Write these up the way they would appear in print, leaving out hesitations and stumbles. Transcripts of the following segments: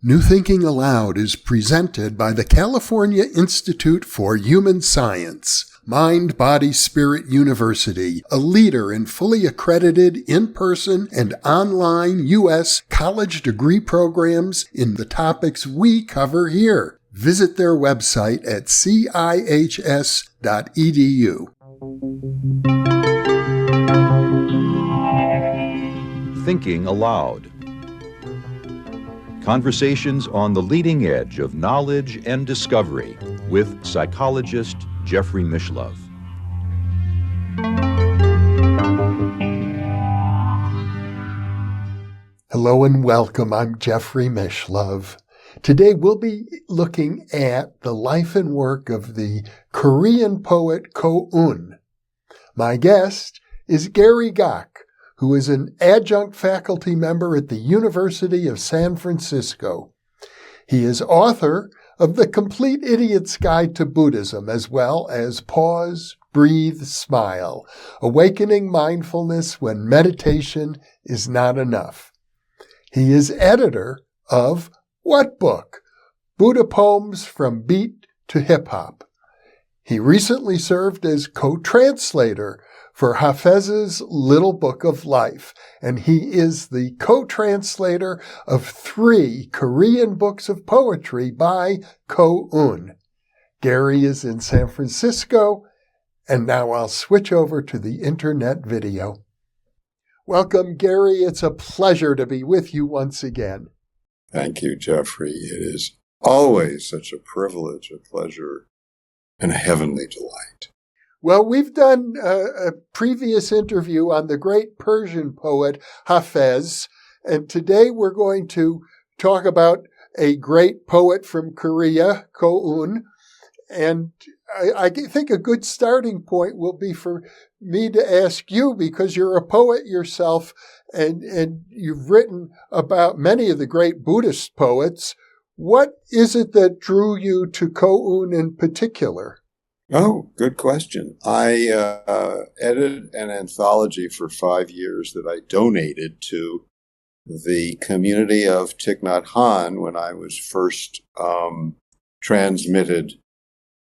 New Thinking Aloud is presented by the California Institute for Human Science, Mind, Body, Spirit University, a leader in fully accredited in-person and online U.S. college degree programs in the topics we cover here. Visit their website at cihs.edu. Thinking Aloud. Conversations on the leading edge of knowledge and discovery with psychologist Jeffrey Mishlove. Hello and welcome. I'm Jeffrey Mishlove. Today we'll be looking at the life and work of the Korean poet Ko-un. My guest is Gach, who is an adjunct faculty member at the University of San Francisco. He is author of The Complete Idiot's Guide to Buddhism, as well as Pause, Breathe, Smile, Awakening Mindfulness When Meditation is Not Enough. He is editor of What Book? Buddha Poems from Beat to Hiphop. He recently served as co-translator for Hafiz's Little Book of Life, and he is the co-translator of 3 Korean books of poetry by Ko-un. Gary is in San Francisco, and now I'll switch over to the internet video. Welcome, Gary. It's a pleasure to be with you once again. Thank you, Jeffrey. It is always such a privilege, a pleasure, and a heavenly delight. Well, we've done a previous interview on the great Persian poet Hafiz, and today we're going to talk about a great poet from Korea, Ko-un. And I think a good starting point will be for me to ask you, because you're a poet yourself, and you've written about many of the great Buddhist poets. What is it that drew you to Ko-un in particular? Oh, good question. I edited an anthology for 5 years that I donated to the community of Thich Nhat Hanh when I was first transmitted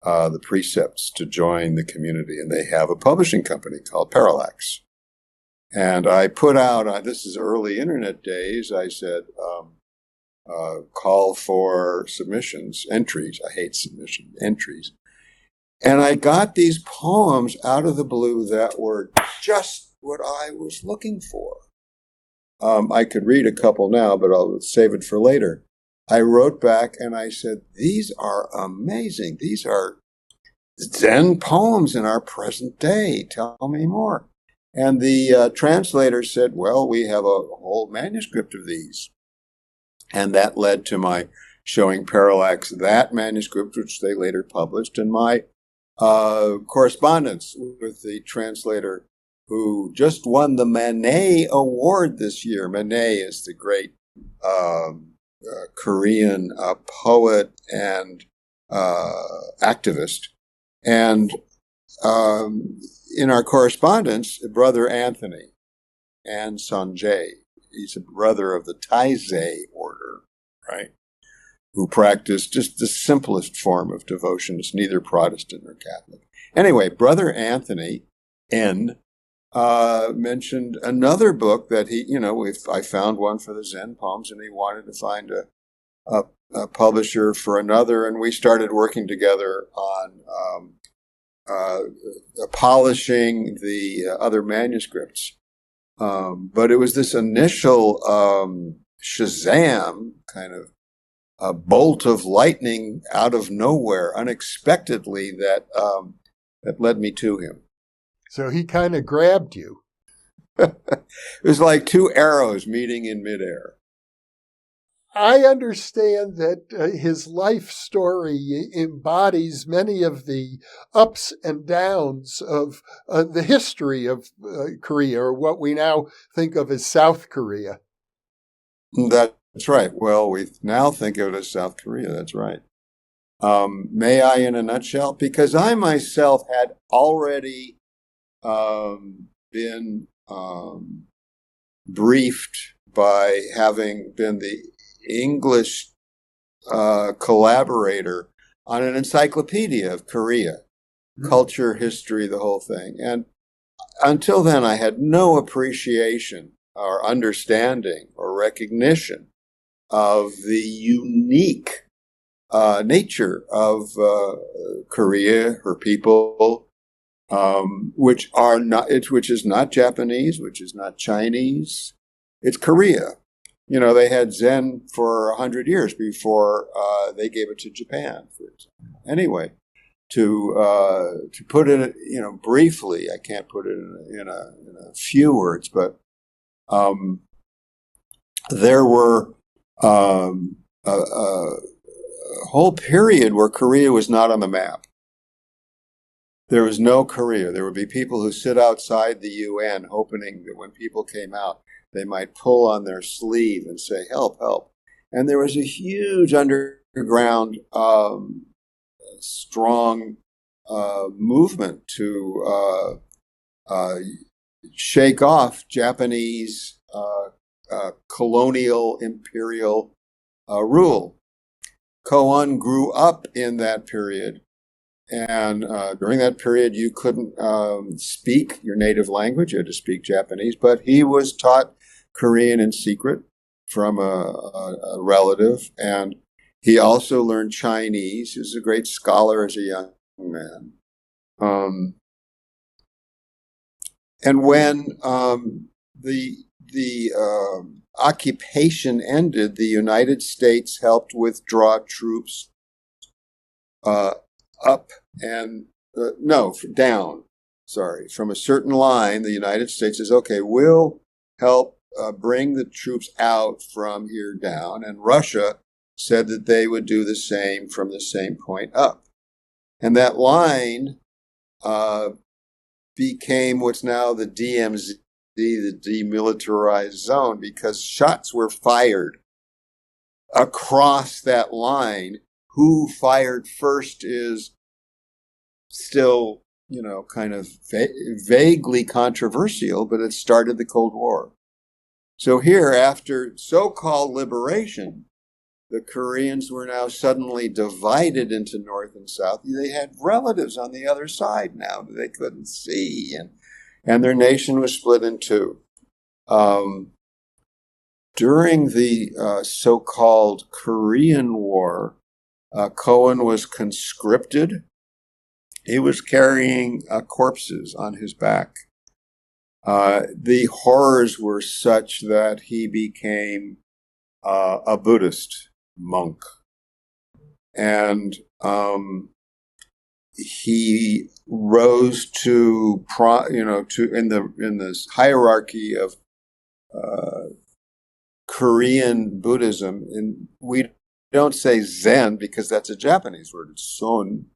the precepts to join the community. And they have a publishing company called Parallax. And I put out, this is early internet days, I said, call for submissions, entries. I hate submissions, entries. And I got these poems out of the blue that were just what I was looking for. I could read a couple now, but I'll save it for later. I wrote back and I said, these are amazing. These are Zen poems in our present day. Tell me more. And the translator said, well, we have a whole manuscript of these. And that led to my showing Parallax that manuscript, which they later published, and my correspondence with the translator who just won the Manet Award this year. Manet is the great Korean poet and activist. And in our correspondence, Brother Anthony and Sanjay, he's a brother of the Taizé order, right? Who practice just the simplest form of devotion. It's neither Protestant nor Catholic. Anyway, Brother Anthony N. mentioned another book that I found one for the Zen poems, and he wanted to find a publisher for another, and we started working together on polishing the other manuscripts. But it was this initial Shazam kind of a bolt of lightning out of nowhere, unexpectedly, that led me to him. So he kind of grabbed you. It was like 2 arrows meeting in midair. I understand that his life story embodies many of the ups and downs of the history of Korea, or what we now think of as South Korea. That's right. Well, we now think of it as South Korea. That's right. May I, in a nutshell? Because I myself had already been briefed by having been the English collaborator on an encyclopedia of Korea, culture, history, the whole thing. And until then, I had no appreciation or understanding or recognition of the unique nature of Korea, her people, which is not Japanese, which is not Chinese. It's Korea. You know, they had Zen for 100 years before they gave it to Japan, for example. Anyway, to put it, you know, briefly, I can't put it in a few words, but there were a whole period where Korea was not on the map. There was no Korea. There would be people who sit outside the UN hoping that when people came out, they might pull on their sleeve and say, help, help. And there was a huge underground, strong movement to shake off Japanese colonial imperial rule. Koan grew up in that period. And during that period, you couldn't speak your native language. You had to speak Japanese. But he was taught Korean in secret from a relative. And he also learned Chinese. He was a great scholar as a young man. And when the occupation ended, the United States helped withdraw troops up and down. Sorry, from a certain line, the United States says, okay, we'll help bring the troops out from here down. And Russia said that they would do the same from the same point up. And that line became what's now the DMZ, the demilitarized zone, because shots were fired across that line. Who fired first is still, you know, kind of vaguely controversial, but it started the Cold War. So here, after so-called liberation, the Koreans were now suddenly divided into North and South. They had relatives on the other side now that they couldn't see, and their nation was split in two. During the so-called Korean War, Cohen was conscripted. He was carrying corpses on his back. The horrors were such that he became a Buddhist monk. And he rose to in this hierarchy of Korean Buddhism. And we don't say Zen because that's a Japanese word. It's Son.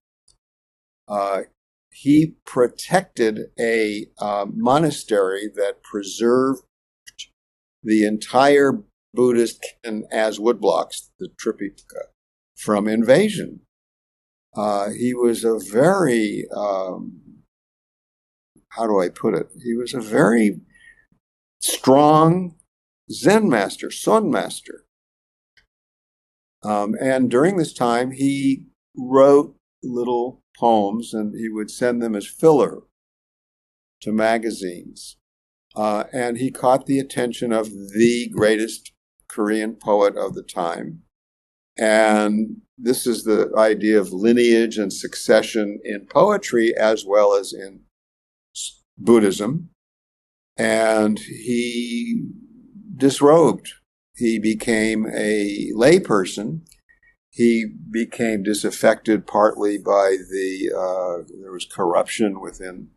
He protected a monastery that preserved the entire Buddhist canon as woodblocks, the Tripitaka, from invasion. He was a very, how do I put it? He was a very strong Zen master, Son master. And during this time, he wrote little poems, and he would send them as filler to magazines. And he caught the attention of the greatest Korean poet of the time. And this is the idea of lineage and succession in poetry as well as in Buddhism. And he disrobed. He became a layperson. He became disaffected partly by there was corruption within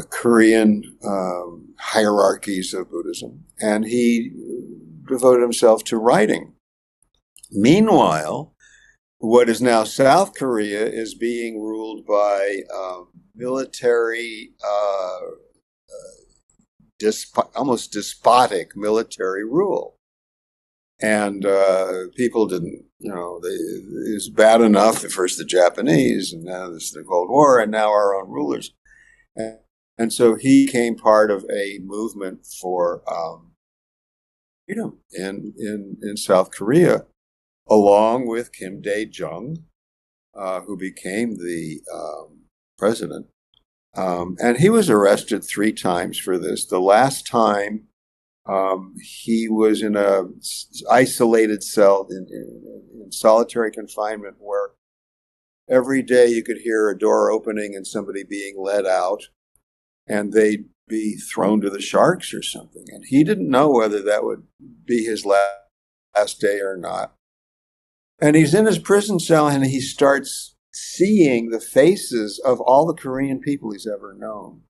Korean hierarchies of Buddhism. And he devoted himself to writing. Meanwhile, what is now South Korea is being ruled by military, almost despotic military rule. And people didn't, it was bad enough at first the Japanese, and now this is the Cold War, and now our own rulers. And so he became part of a movement for freedom in South Korea. along with Kim Dae-jung, who became the president. And he was arrested 3 times for this. The last time, he was in a isolated cell in solitary confinement, where every day you could hear a door opening and somebody being led out, and they'd be thrown to the sharks or something. And he didn't know whether that would be his last day or not. And he's in his prison cell, and he starts seeing the faces of all the Korean people he's ever known.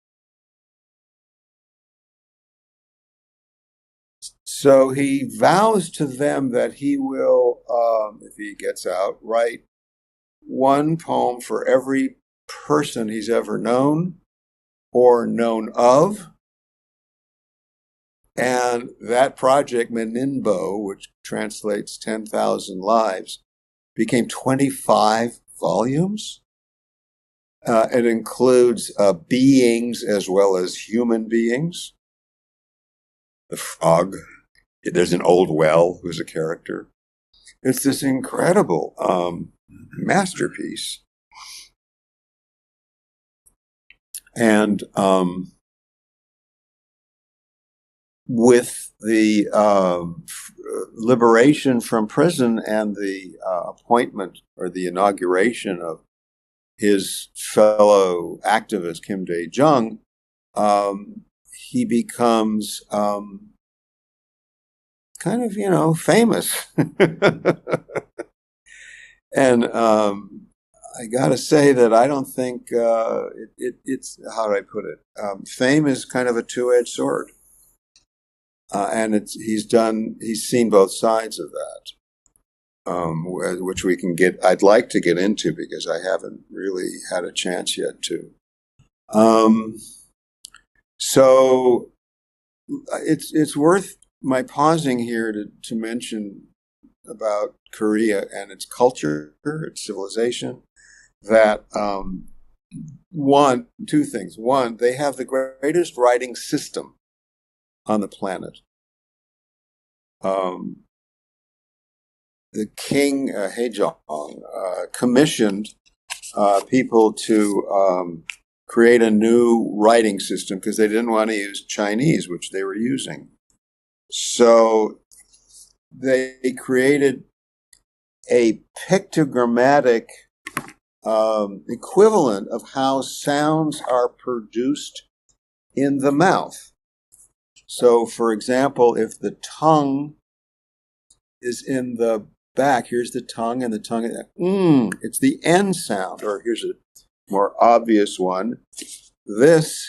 So he vows to them that he will, if he gets out, write 1 poem for every person he's ever known or known of. And that project, Meninbo, which translates 10,000 lives, became 25 volumes. It includes beings as well as human beings. The frog. There's an old well who's a character. It's this incredible masterpiece. And with the liberation from prison and the appointment or the inauguration of his fellow activist Kim Dae-jung, he becomes kind of, famous. And I got to say that I don't think it's, how do I put it? Fame is kind of a two-edged sword. And he's seen both sides of that, which I'd like to get into, because I haven't really had a chance yet to. So it's worth my pausing here to mention about Korea and its culture, its civilization, that two things. One, they have the greatest writing system on the planet. The king, Haejong, commissioned people to create a new writing system because they didn't want to use Chinese, which they were using. So they created a pictogrammatic equivalent of how sounds are produced in the mouth. So, for example, if the tongue is in the back, here's the tongue, and the tongue, it's the N sound. Or here's a more obvious one. This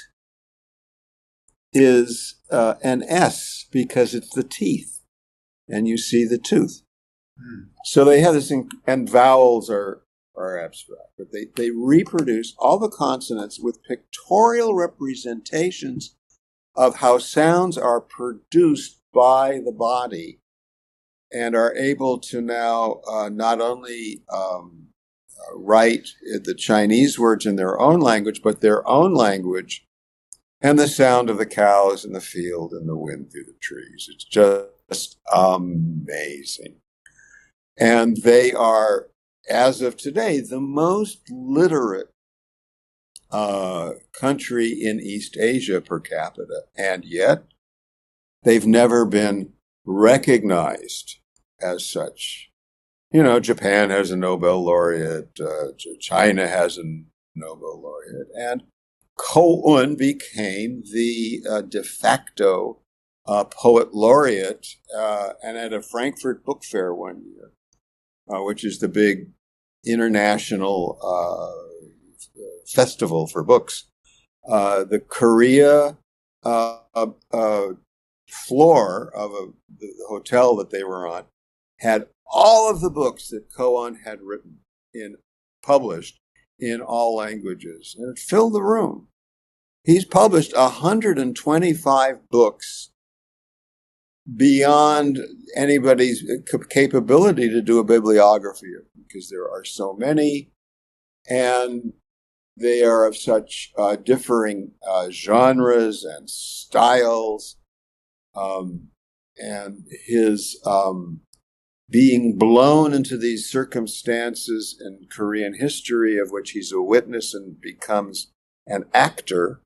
is an S because it's the teeth, and you see the tooth. So they have this, and vowels are abstract, but they reproduce all the consonants with pictorial representations of how sounds are produced by the body, and are able to now not only write the Chinese words in their own language, but their own language, and the sound of the cows in the field and the wind through the trees. It's just amazing. And they are, as of today, the most literate country in East Asia per capita, and yet they've never been recognized as such. Japan has a Nobel laureate, China has a Nobel laureate, and Ko-un became the de facto poet laureate, and at a Frankfurt Book Fair one year, which is the big international festival for books. The Korea floor of the hotel that they were on had all of the books that Ko-un had published in all languages, and it filled the room. He's published 125 books beyond anybody's capability to do a bibliography of them, because there are so many, and they are of such differing genres and styles. And his being blown into these circumstances in Korean history of which he's a witness and becomes an actor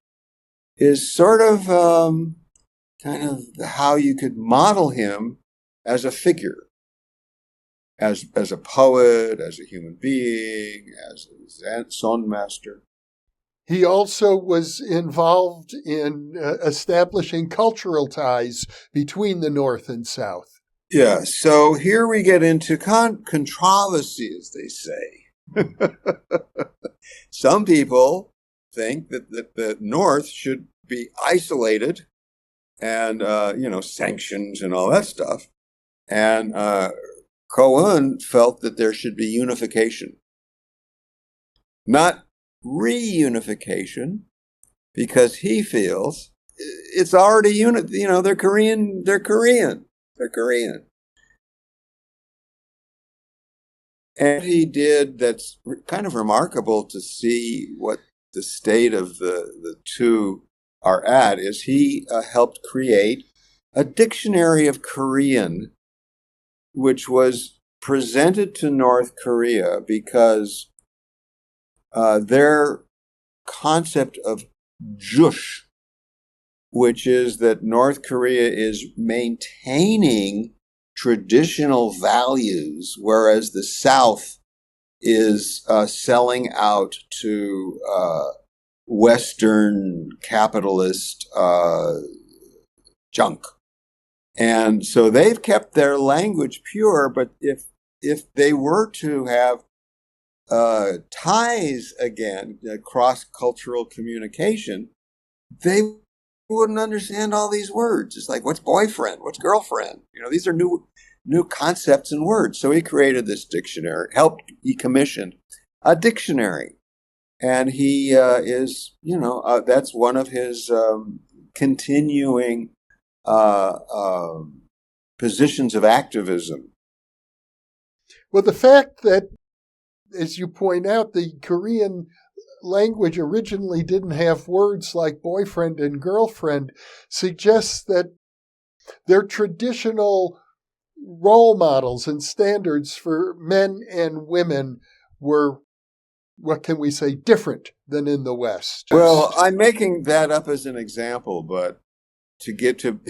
is sort of kind of how you could model him as a figure, as a poet, as a human being, as a Zen master. He also was involved in establishing cultural ties between the North and South. Yeah, so here we get into controversy, as they say. Some people think that the North should be isolated and, sanctions and all that stuff. And Ko-un felt that there should be unification. Not reunification, because he feels it's already they're Korean. And he did, that's kind of remarkable to see what the state of the two are at, is he helped create a dictionary of Korean, which was presented to North Korea because their concept of jush, which is that North Korea is maintaining traditional values, whereas the South is selling out to Western capitalist junk. And so they've kept their language pure, but if they were to have ties again, cross-cultural communication, they wouldn't understand all these words. It's like, what's boyfriend? What's girlfriend? These are new concepts and words. So he created this dictionary, he commissioned a dictionary. And he is, that's one of his continuing positions of activism. Well, the fact that, as you point out, the Korean language originally didn't have words like boyfriend and girlfriend suggests that their traditional role models and standards for men and women were, what can we say, different than in the West. Well, I'm making that up as an example, but to get to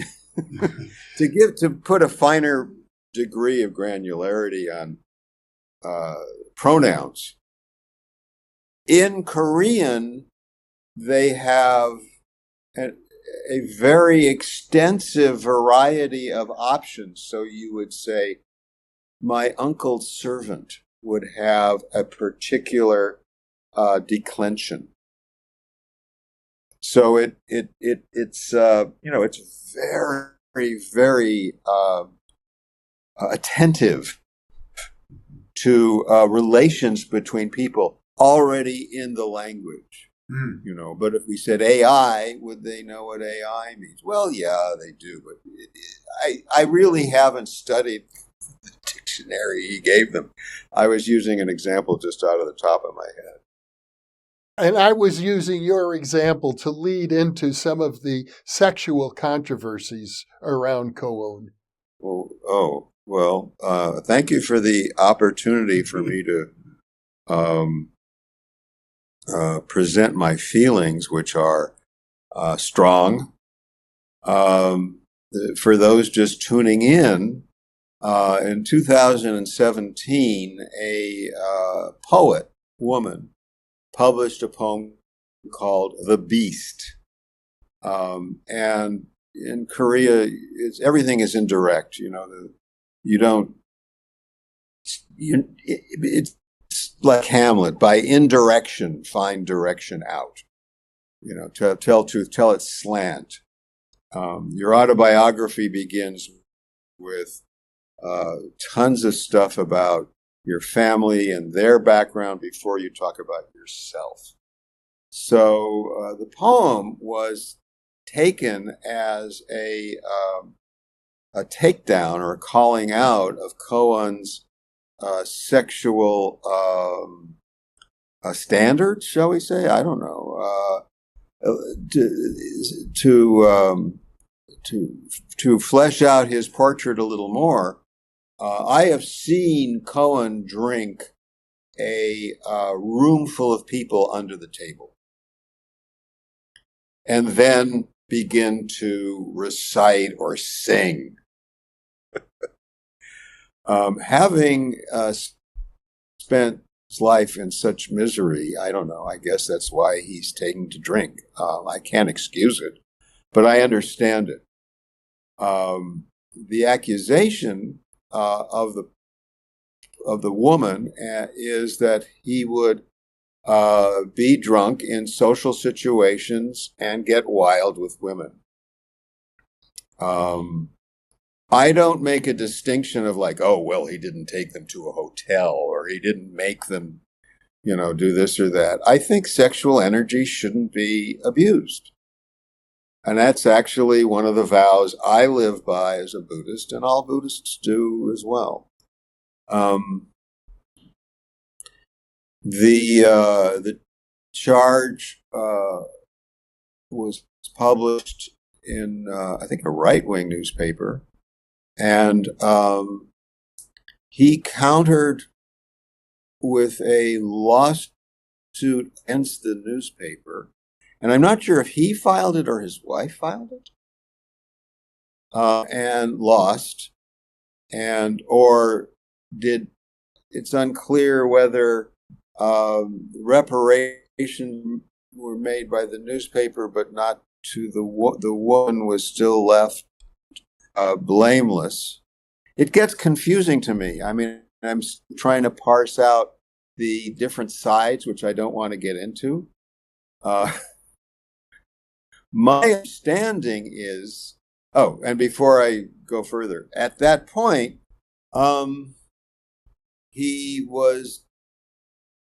to put a finer degree of granularity on pronouns. In Korean, they have a very extensive variety of options. So you would say, my uncle's servant would have a particular declension. So it's very, very attentive to relations between people already in the language. But if we said AI, would they know what AI means? Well, yeah, they do, but I really haven't studied the dictionary he gave them. I was using an example just out of the top of my head. And I was using your example to lead into some of the sexual controversies around Ko-un. Well, thank you for the opportunity for me to present my feelings, which are strong. For those just tuning in 2017, a poet, woman, published a poem called The Beast. And in Korea, everything is indirect. It's like Hamlet, by indirection, find direction out. To tell truth, tell it slant. Your autobiography begins with tons of stuff about your family and their background before you talk about yourself. So the poem was taken as a takedown or a calling out of Ko-un's sexual standards, shall we say? I don't know. To flesh out his portrait a little more, I have seen Cohen drink a room full of people under the table and then begin to recite or sing. Having spent his life in such misery, I don't know, I guess that's why he's taking to drink. I can't excuse it, but I understand it. The accusation of the woman is that he would be drunk in social situations and get wild with women. I don't make a distinction of like, oh, well, he didn't take them to a hotel or he didn't make them, do this or that. I think sexual energy shouldn't be abused. And that's actually one of the vows I live by as a Buddhist, and all Buddhists do as well. The charge was published in, I think, a right-wing newspaper, and he countered with a lawsuit against the newspaper, and I'm not sure if he filed it or his wife filed it, and lost, it's unclear whether reparations were made by the newspaper, but not to the woman was still left blameless. It gets confusing to me. I mean, I'm trying to parse out the different sides, which I don't want to get into. My understanding is, and before I go further, at that point, he was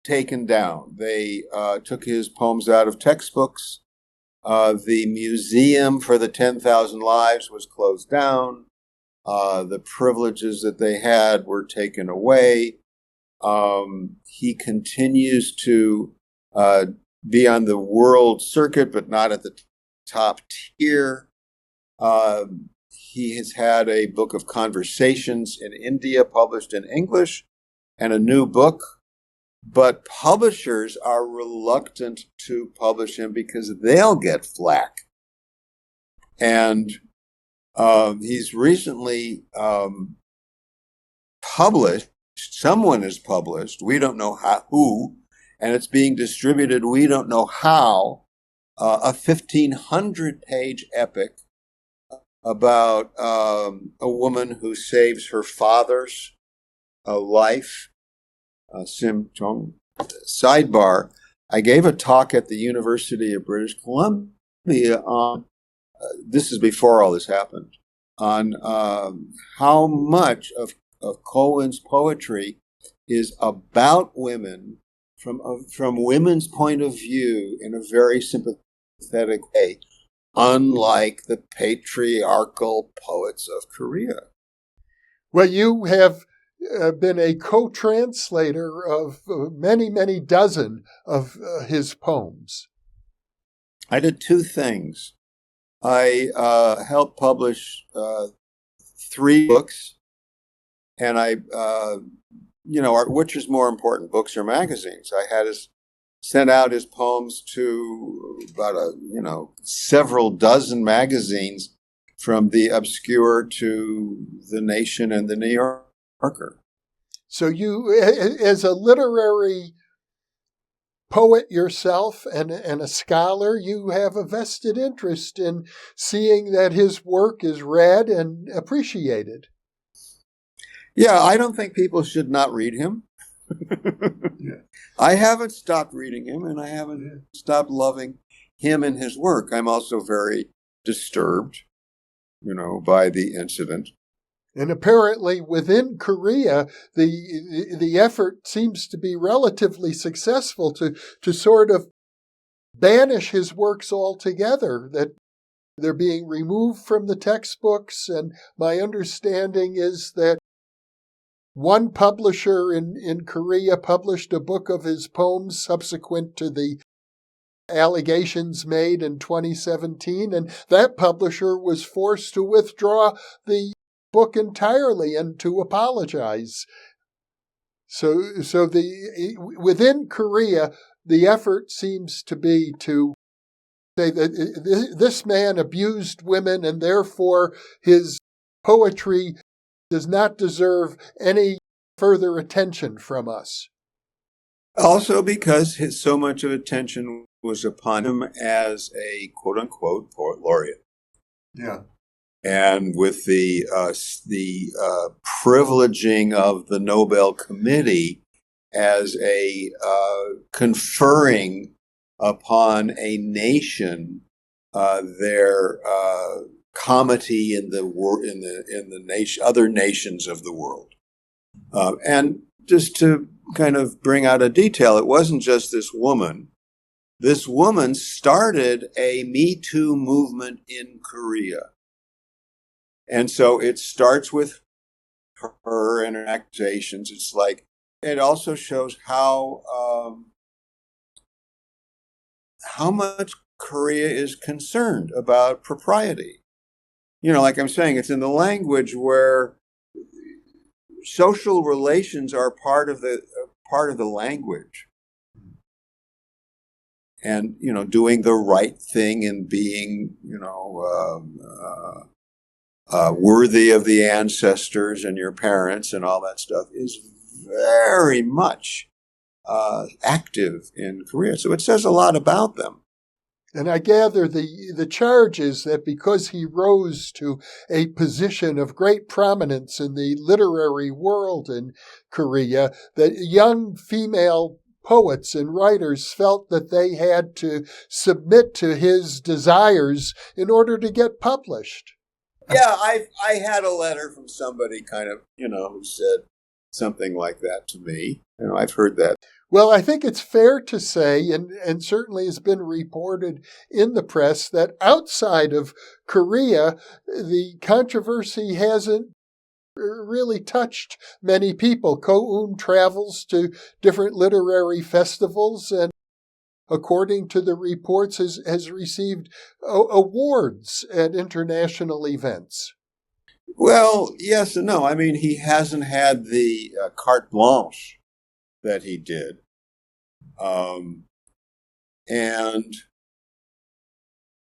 taken down. They took his poems out of textbooks. The Museum for the 10,000 Lives was closed down. The privileges that they had were taken away. He continues to be on the world circuit, but not at the top tier. He has had a book of conversations in India published in English and a new book, but publishers are reluctant to publish him because they'll get flack. And he's recently published, someone has published, we don't know who, and it's being distributed, we don't know how, a 1,500-page epic about a woman who saves her father's life. Sim Chong. Sidebar, I gave a talk at the University of British Columbia on, this is before all this happened, on how much of Cohen's poetry is about women from women's point of view in a very sympathetic way, unlike the patriarchal poets of Korea. Well, you have been a co-translator of many, many dozen of his poems. I did two things. I helped publish 3 books, and I, which is more important, books or magazines? I had sent out his poems to about several dozen magazines, from The Obscure to The Nation and The New Yorker. So you, as a literary poet yourself and a scholar, you have a vested interest in seeing that his work is read and appreciated. Yeah, I don't think people should not read him. Yeah. I haven't stopped reading him, and I haven't stopped loving him and his work. I'm also very disturbed, by the incident. And apparently within Korea, the effort seems to be relatively successful to sort of banish his works altogether, that they're being removed from the textbooks. And my understanding is that one publisher in Korea published a book of his poems subsequent to the allegations made in 2017, and that publisher was forced to withdraw the book entirely and to apologize. So within Korea, the effort seems to be to say that this man abused women and therefore his poetry does not deserve any further attention from us. Also because so much of attention was upon him as a quote-unquote poet laureate. Yeah. And with the privileging of the Nobel Committee as a conferring upon a nation their comity in the nation, other nations of the world, and just to kind of bring out a detail, it wasn't just this woman. This woman started a Me Too movement in Korea. And so it starts with her and her accusations. It's like, it also shows how much Korea is concerned about propriety. You know, like I'm saying, it's in the language where social relations are part of the language. And, you know, doing the right thing and being, worthy of the ancestors and your parents and all that stuff is very much active in Korea. So it says a lot about them. And I gather the charge is that because he rose to a position of great prominence in the literary world in Korea, that young female poets and writers felt that they had to submit to his desires in order to get published. Yeah, I had a letter from somebody kind of, who said something like that to me. I've heard that. Well, I think it's fair to say, and certainly has been reported in the press, that outside of Korea, the controversy hasn't really touched many people. Ko-un travels to different literary festivals and, according to the reports, has received awards at international events. Well, yes and no. I mean, he hasn't had the carte blanche that he did. And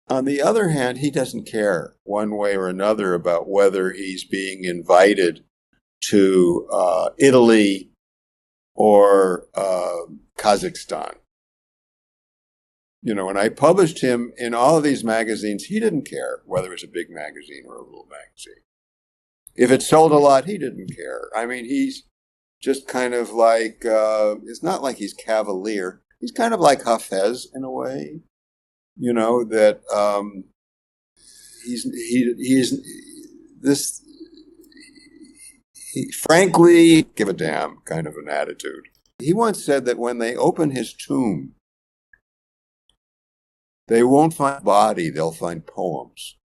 on the other hand, he doesn't care one way or another about whether he's being invited to Italy or Kazakhstan. When I published him in all of these magazines, he didn't care whether it was a big magazine or a little magazine. If it sold a lot, he didn't care. I mean, he's just kind of like, it's not like he's cavalier. He's kind of like Hafiz in a way, that he frankly give a damn kind of an attitude. He once said that when they open his tomb, they won't find body, they'll find poems.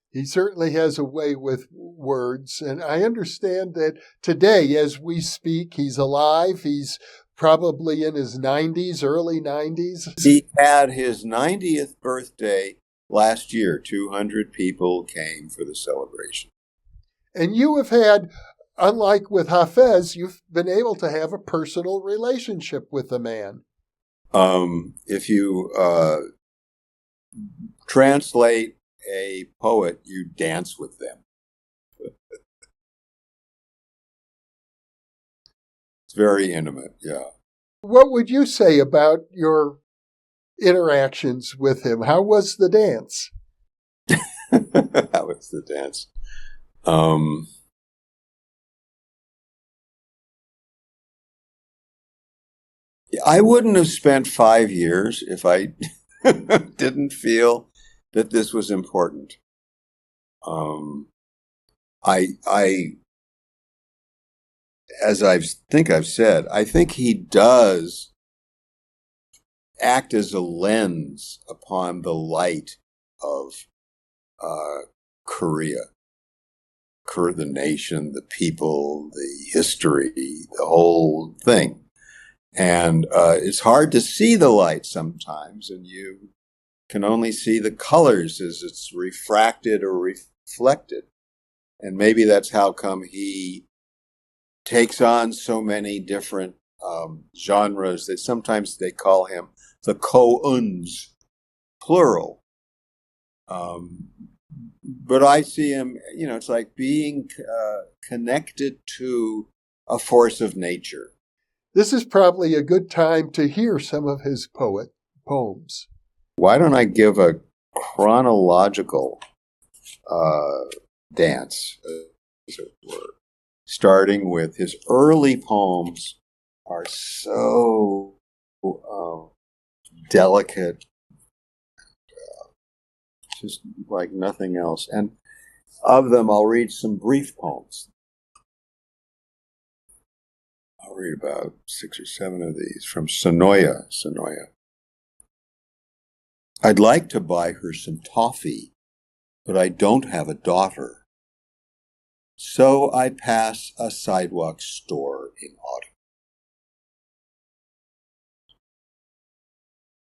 He certainly has a way with words, and I understand that today, as we speak, he's alive. He's probably in his 90s, early 90s. He had his 90th birthday last year. 200 people came for the celebration. And you have had, unlike with Hafiz, you've been able to have a personal relationship with the man. If you translate a poet, you dance with them. It's very intimate, yeah. What would you say about your interactions with him? How was the dance? How was the dance? I wouldn't have spent 5 years if I didn't feel that this was important. As I think I've said, I think he does act as a lens upon the light of Korea, the nation, the people, the history, the whole thing. And it's hard to see the light sometimes, and you can only see the colors as it's refracted or reflected. And maybe that's how come he takes on so many different genres that sometimes they call him the ko-uns, plural. But I see him, it's like being connected to a force of nature. This is probably a good time to hear some of his poems. Why don't I give a chronological dance, as it were, starting with his early poems are so delicate, just like nothing else. And of them, I'll read some brief poems. I'll read about 6 or 7 of these from Sonoya. I'd like to buy her some toffee, but I don't have a daughter. So I pass a sidewalk store in autumn.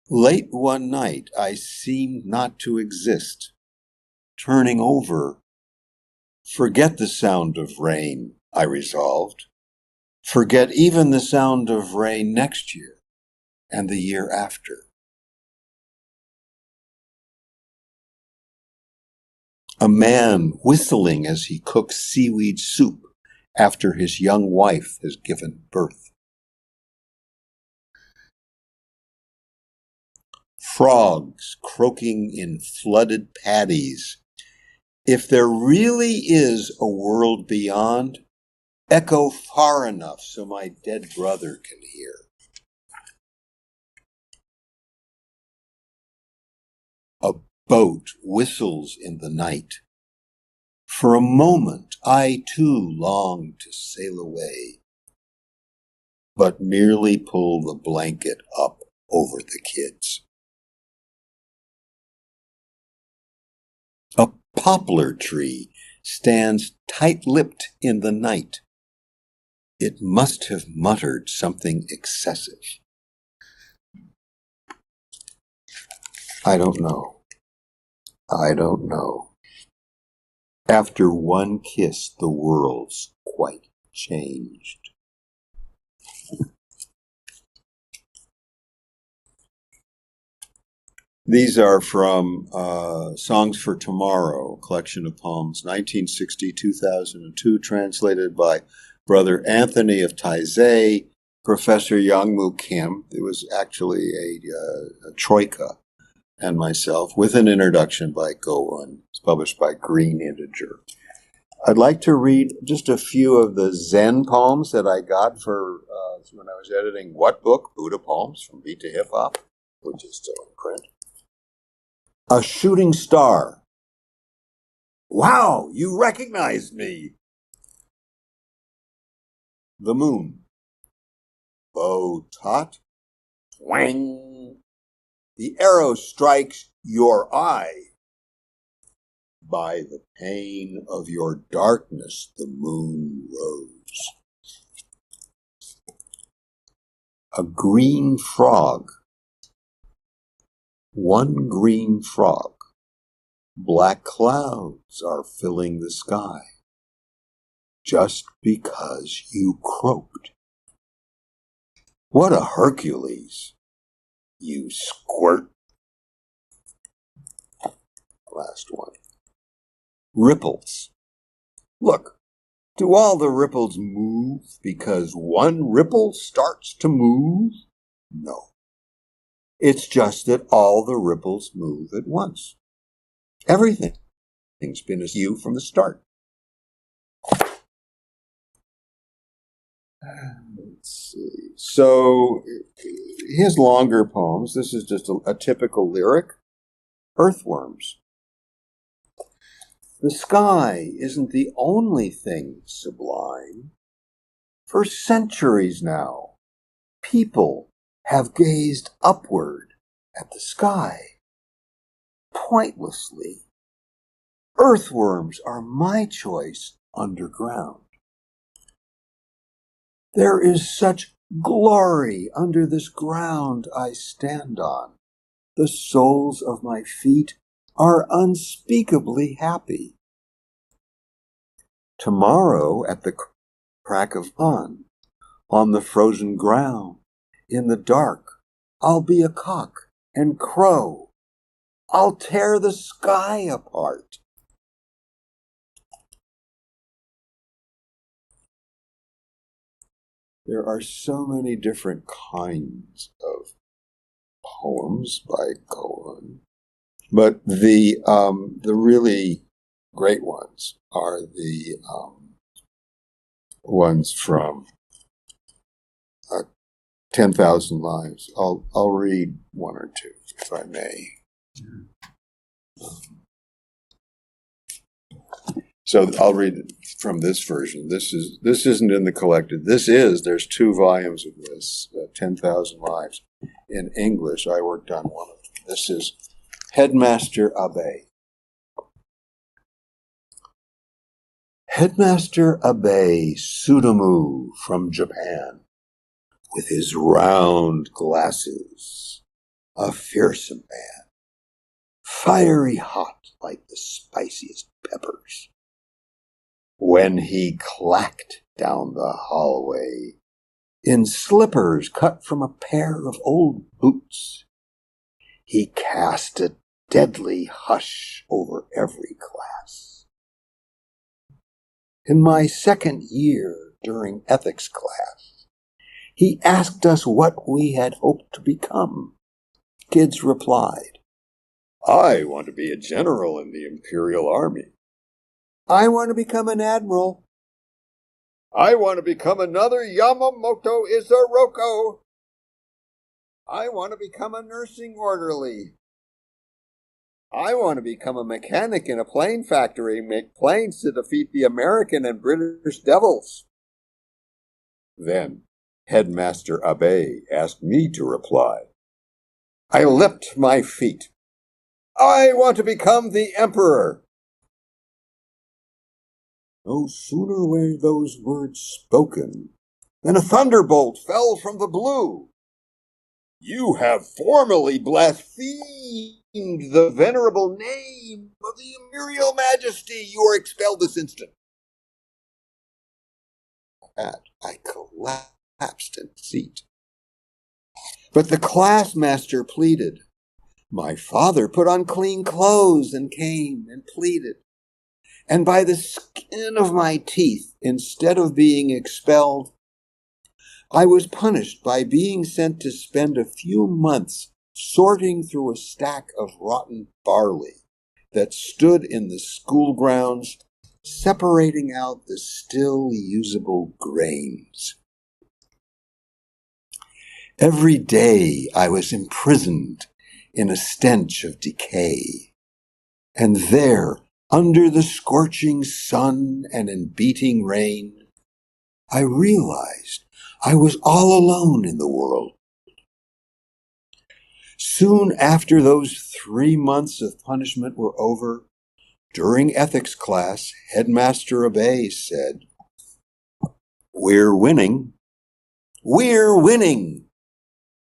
Late one night, I seemed not to exist. Turning over, forget the sound of rain, I resolved. Forget even the sound of rain next year and the year after. A man whistling as he cooks seaweed soup after his young wife has given birth. Frogs croaking in flooded paddies. If there really is a world beyond, echo far enough so my dead brother can hear. A boat whistles in the night. For a moment, I too long to sail away, but merely pull the blanket up over the kids. A poplar tree stands tight-lipped in the night. It must have muttered something excessive. I don't know. After one kiss, the world's quite changed. These are from Songs for Tomorrow, collection of poems, 1960-2002, translated by Brother Anthony of Taizé, Professor Youngmoo Kim. It was actually a troika, and myself, with an introduction by Go-Un. It's published by Green Integer. I'd like to read just a few of the Zen poems that I got for when I was editing What Book? Buddha Poems from Beat to Hiphop, which is still in print. A shooting star. Wow, you recognized me. The moon. Bow tot. Twang. The arrow strikes your eye. By the pain of your darkness, the moon rose. A green frog. One green frog. Black clouds are filling the sky. Just because you croaked. What a Hercules, you squirt. Last one. Ripples. Look, do all the ripples move because one ripple starts to move? No. It's just that all the ripples move at once. Everything's been as you from the start. Let's see. So, his longer poems, this is just a typical lyric. Earthworms. The sky isn't the only thing sublime. For centuries now, people have gazed upward at the sky. Pointlessly. Earthworms are my choice underground. There is such glory under this ground I stand on. The soles of my feet are unspeakably happy. Tomorrow at the crack of dawn, on the frozen ground, in the dark, I'll be a cock and crow. I'll tear the sky apart. There are so many different kinds of poems by Koun, but the really great ones are the ones from 10,000 Lives. I'll read one or two, if I may. So I'll read it from this version. This isn't in the collected. There's 2 volumes of this, 10,000 Lives. In English, I worked on one of them. This is Headmaster Abe. Headmaster Abe Sudamu from Japan, with his round glasses, a fearsome man, fiery hot like the spiciest peppers. When he clacked down the hallway in slippers cut from a pair of old boots, he cast a deadly hush over every class. In my second year during ethics class, he asked us what we had hoped to become. Kids replied, "I want to be a general in the Imperial Army. I want to become an admiral. I want to become another Yamamoto Isaroko. I want to become a nursing orderly. I want to become a mechanic in a plane factory, make planes to defeat the American and British devils." Then Headmaster Abe asked me to reply. I leapt my feet. "I want to become the emperor." No sooner were those words spoken than a thunderbolt fell from the blue. "You have formally blasphemed the venerable name of the Imperial Majesty. You are expelled this instant." At that, I collapsed in seat. But the class master pleaded. My father put on clean clothes and came and pleaded. And by the skin of my teeth, instead of being expelled, I was punished by being sent to spend a few months sorting through a stack of rotten barley that stood in the school grounds, separating out the still usable grains. Every day I was imprisoned in a stench of decay, and there, under the scorching sun and in beating rain, I realized I was all alone in the world. Soon after those 3 months of punishment were over, during ethics class, Headmaster Abe said, "We're winning. We're winning.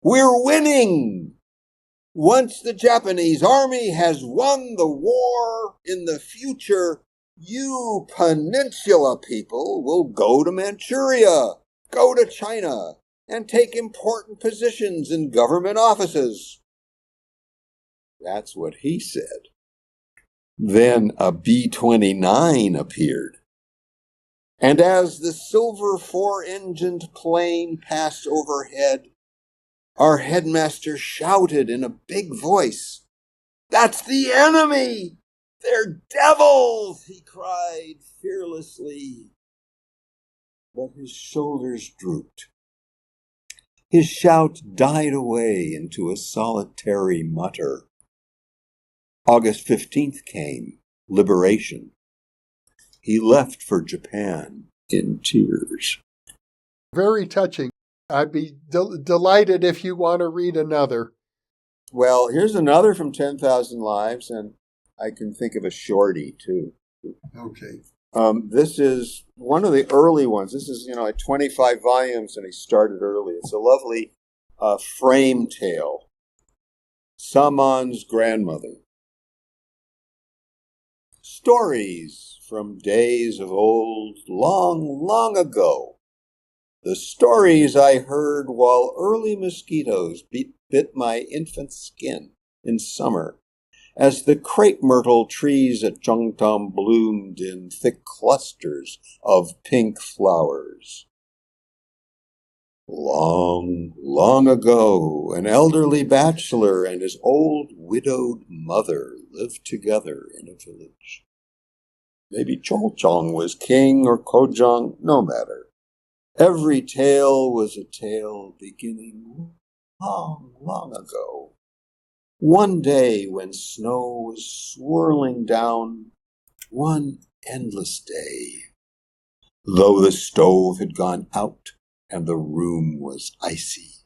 We're winning. Once the Japanese army has won the war, in the future, you peninsula people will go to Manchuria, go to China, and take important positions in government offices." That's what he said. Then a B-29 appeared. And as the silver 4-engined plane passed overhead, our headmaster shouted in a big voice, "That's the enemy! They're devils!" he cried fearlessly. But his shoulders drooped. His shout died away into a solitary mutter. August 15th came, liberation. He left for Japan in tears. Very touching. I'd be delighted if you want to read another. Well, here's another from 10,000 Lives, and I can think of a shorty, too. Okay. This is one of the early ones. This is, like 25 volumes, and he started early. It's a lovely frame tale. Saman's grandmother. Stories from days of old, long, long ago. The stories I heard while early mosquitoes bit my infant skin in summer, as the crepe myrtle trees at Zhangtam bloomed in thick clusters of pink flowers. Long, long ago, an elderly bachelor and his old widowed mother lived together in a village. Maybe Cholchong was king or Kojong, no matter. Every tale was a tale beginning long, long ago. One day when snow was swirling down, one endless day, though the stove had gone out and the room was icy.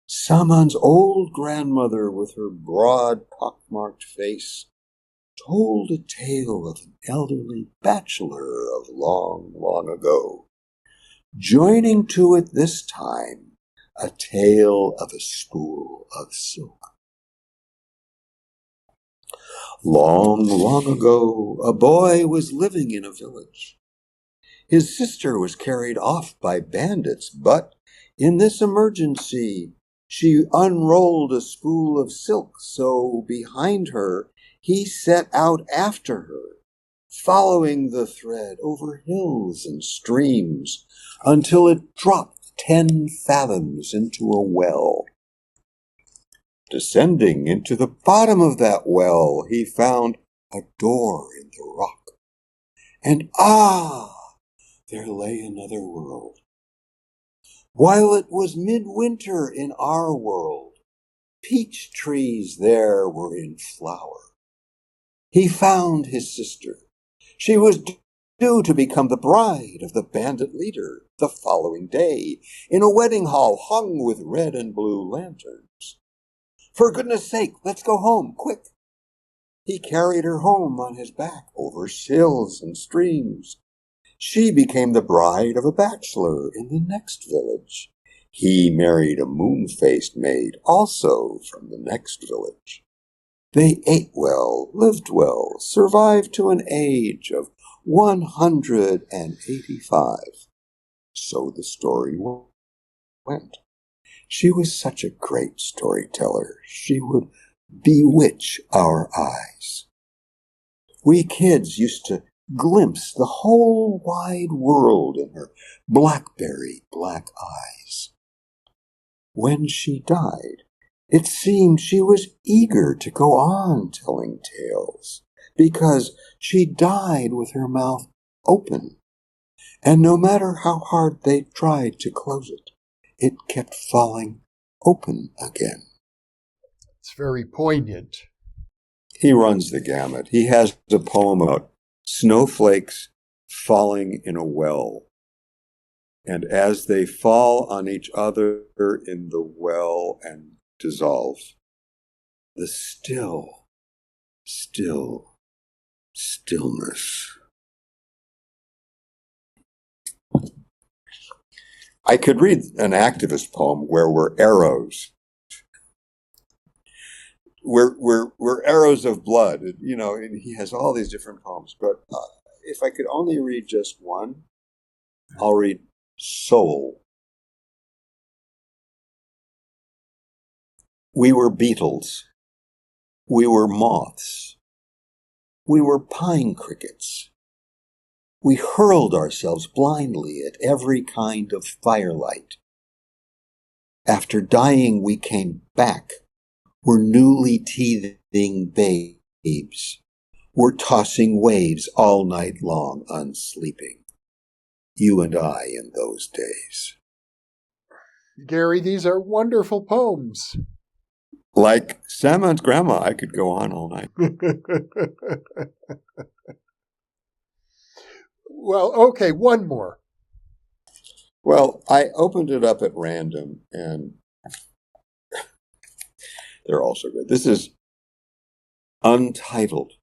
Saman's old grandmother, with her broad, pockmarked face, told a tale of an elderly bachelor of long, long ago, joining to it this time a tale of a spool of silk. Long, long ago, a boy was living in a village. His sister was carried off by bandits, but in this emergency, she unrolled a spool of silk, so behind her, he set out after her, following the thread over hills and streams until it dropped 10 fathoms into a well. Descending into the bottom of that well, he found a door in the rock. And there lay another world. While it was midwinter in our world, peach trees there were in flower. He found his sister. She was due to become the bride of the bandit leader the following day in a wedding hall hung with red and blue lanterns. For goodness sake, let's go home, quick. He carried her home on his back over hills and streams. She became the bride of a bachelor in the next village. He married a moon-faced maid, also from the next village. They ate well, lived well, survived to an age of 185. So the story went. She was such a great storyteller. She would bewitch our eyes. We kids used to glimpse the whole wide world in her blackberry black eyes. When she died, it seemed she was eager to go on telling tales, because she died with her mouth open, and no matter how hard they tried to close it, it kept falling open again. It's very poignant. He runs the gamut. He has a poem about snowflakes falling in a well. And as they fall on each other in the well and dissolve, the stillness. I could read an activist poem where we're arrows. We're arrows of blood, you know, and he has all these different poems. But if I could only read just one, I'll read Soul. We were beetles. We were moths. We were pine crickets. We hurled ourselves blindly at every kind of firelight. After dying, we came back. We're newly teething babes. We're tossing waves all night long, unsleeping. You and I in those days. Gary, these are wonderful poems. Like Saman's grandma, I could go on all night. Well, okay, one more. Well, I opened it up at random, and they're all so good. This is Untitled.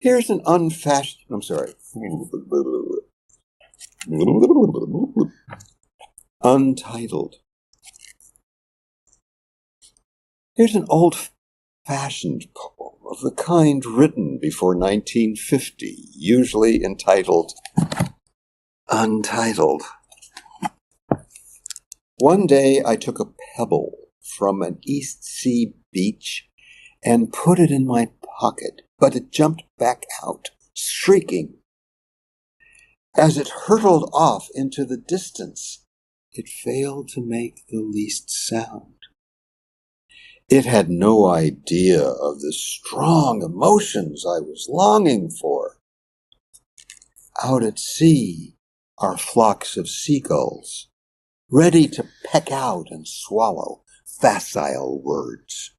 Here's an unfashioned... I'm sorry. Untitled. Here's an old-fashioned poem of the kind written before 1950, usually entitled Untitled. One day I took a pebble from an East Sea beach and put it in my pocket, but it jumped back out, shrieking. As it hurtled off into the distance, it failed to make the least sound. It had no idea of the strong emotions I was longing for. Out at sea are flocks of seagulls, ready to peck out and swallow facile words.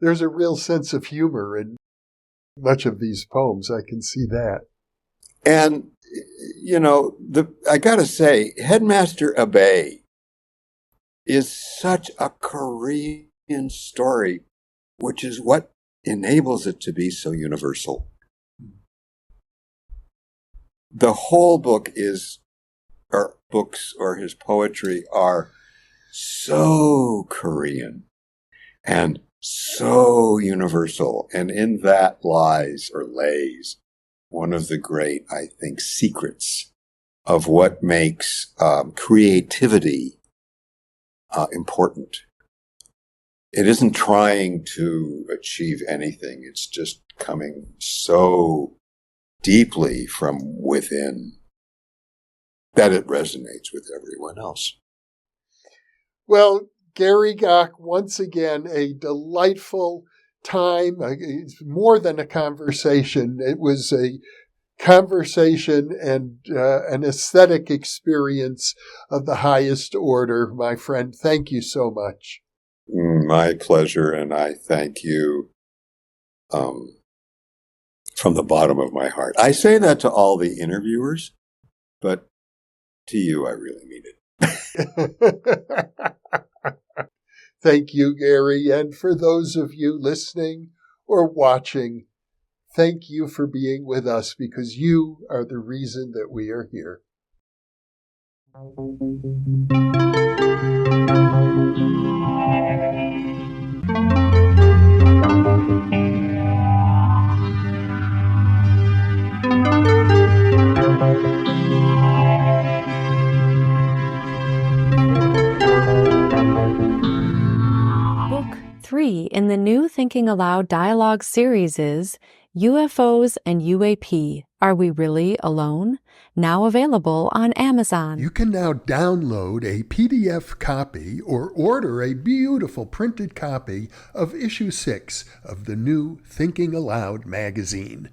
There's a real sense of humor in much of these poems. I can see that. And, I gotta say, Headmaster Abe is such a Korean story, which is what enables it to be so universal. The whole book or his poetry are so Korean and so universal. And in that lays one of the great, I think, secrets of what makes creativity important. It isn't trying to achieve anything. It's just coming so deeply from within that it resonates with everyone else. Well, Gary Gach, once again, a delightful time. It's more than a conversation. It was a conversation and an aesthetic experience of the highest order. My friend, thank you so much. My pleasure, and I thank you from the bottom of my heart. I say that to all the interviewers, but to you, I really mean it. Thank you, Gary. And for those of you listening or watching, thank you for being with us, because you are the reason that we are here. Book 3 in the new Thinking Aloud dialogue series is UFOs and UAP, Are We Really Alone? Now available on Amazon. You can now download a PDF copy or order a beautiful printed copy of issue 6 of the new Thinking Aloud magazine.